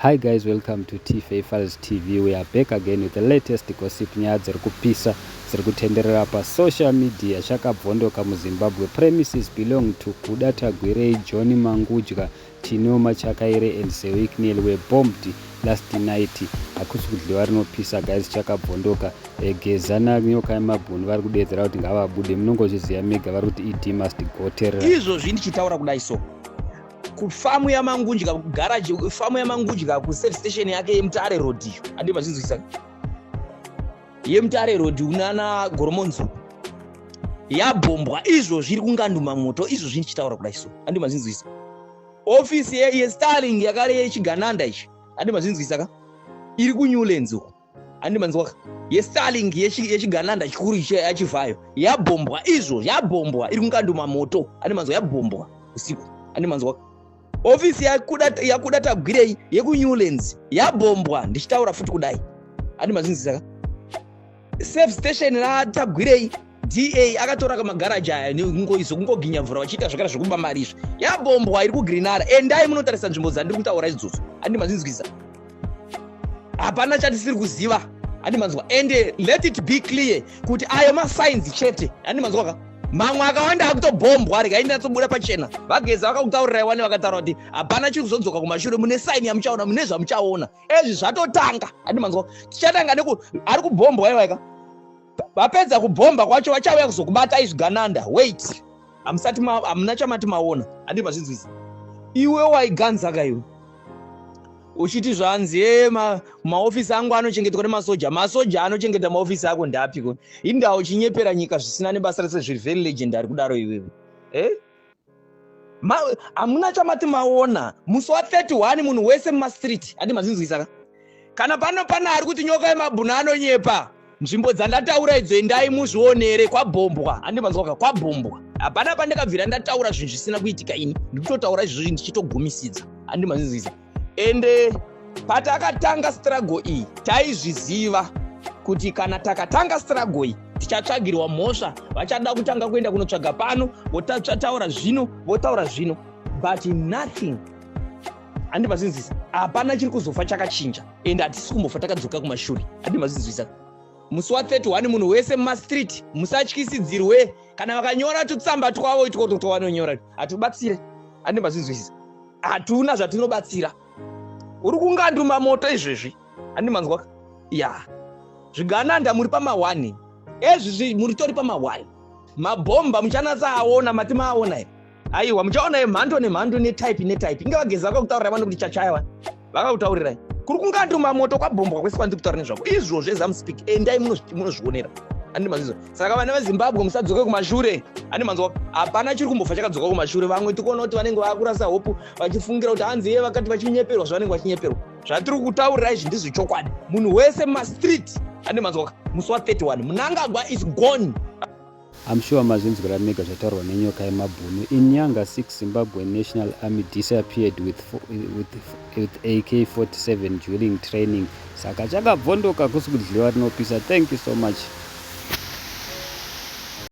Hi guys, welcome to TFA Files TV. We are back again with the latest gossip nyaya dziri kupisa dziri kutenderera social media. Chakabvondoka muZimbabwe. Premises belong to Kudata Gwirei, John Mangudya, Chinoma Chakaire and Sewiknel were bombed last night. Hakusi kudliwa rinopisa guys, chakabvondoka. Gezana nyoka yemabhunu vari kudedzera kuti ngavabude. Munongozviziva mega vari kuti ED must go terror. Izvo zvindichitaura kudai so. Kufamu yaMangudya garage famu yaMangudya ku service station yake yeMutare Road iyo andi mazvinzwisa yeMutare Road unana Goromonzo yabombwa. Izvo zviri kunganduma moto, izvo zvinichitaura kudai so andi mazvinzwisa. Office yeStarling yakare yechigananda ichi andi mazvinzwisa ka iri kuNewlands uko andi manzwa yeStarling yechigananda chikuru ichi yachivayo yabombwa. Izvo yabombwa, iri kunganduma moto andi manzwa yabombwa usiku andi manzwa. Office yakudata Gwirei yekuNewlands yabombwa, ndichitaura futi kudai andi mazvinzisa ka safe station raTagwirei DA akatora kamagaraji aya ningoizo kungoginya mvura vachiita zvakara zvokumba mari izvi yabombwa, iri kuGreenara. Endai munotarisa nzvimbo dzandiri kutaura idzodzo andi mazvinzwisa. Hapana chatisiri kuziva andi manzwa, and let it be clear kuti ayo masigns chete andi manzwa ka mamwe akawanda akutobombwa rega tsobuda pachena. Vageza vakakutaurirai wane vakataura kuti hapana chiri kuzodzoka kumashure, mune saini yamuchaona, mune zvamuchaona. Ezvi zvatotanga andi manzwa, tichatanga ari kubombwa iwaika. Vapedza kubomba kwacho vachauya kuzokubata izvigananda. Wait, hamuna chamati maona andi mazvinzwisa. Iwe waiganza kaiwe uchiti zvanzi maofisi angu anochengetwa nemasoja. Masoja anochengeta maofisi ako ndapiko? Indau chinyepera nyika zvisina nebasa rese, zviri very legendary kudaro iwewe. Hamuna chamati maona. Musi wa31 munhu wese mumastreet andi mazvinzwisa ka. Kana pana ari kuti nyoka yemabhunu anonyepa, nzvimbo dzandataura idzo endai muzvionere. Kwabombwa andi manzwa ka, kwabombwa. Hapana pandakabvira ndataura zvinhu zvisina kuitika ini, ndikutotaura izvozvo ndichitogumisidza andi mazvinzwisa. Ende patakatanga struggle iyi taizviziva kuti kana takatanga struggle iyi tichatsvagirwa mhosva. Vachada kutanga kuenda kunotsvaga pano, votaura zvino, votaura zvino, but nothing andi mazvinzwisa. Hapana chiri kuzofa chakachinja, ende hatisi kumbofa takadzoka kumashure andi mazvinzwisa. Musi wa31 munhu wese mumastreet musatyisidzirwe. Kana vakanyora tutsamba twavo itiko tovanonyora hatubatsire andi mazvinzwisa. Hatuna zvatinobatsira. Uri kunganduma moto izvezvi andi manzwa ya zvigananda muri pama1 ezvi muri tori pama1 mabhomba muchanatsa aona mati maaona here. Aiwa muchaona emhando nemhando netype inge vageza vakakutaurira vanhu kuti chachaiwa vakakutaurirai kuri kunganduma moto kwabombwa kwese kwandiri kutaura nezvako izvozvo zamuspeak. Endai munozvionera andi manzwa. Saka vana veZimbabwe musadzoke kumashure andi manzwa. Hapana chiri kumbofa chakadzoka kumashure. Vamwe tikuona kuti vanenge vakurasa hope vachifungira kuti hanzi vakati vachinyeperwa zvavanenge vachinyeperwa. Zvatiri kutaurira izvi ndizvo chokwadi. Munhu wese mumastreet andi manzwa musi wa31 Mnangagwa is gone. I'm sure mazvinzwira mega zvataurwa nenyoka yemabhunu. In Nyanga 6, Zimbabwe National Army disappeared with AK-47 during training. Saka chakabvondoka kusi kudliwa rinopisa. Thank you so much.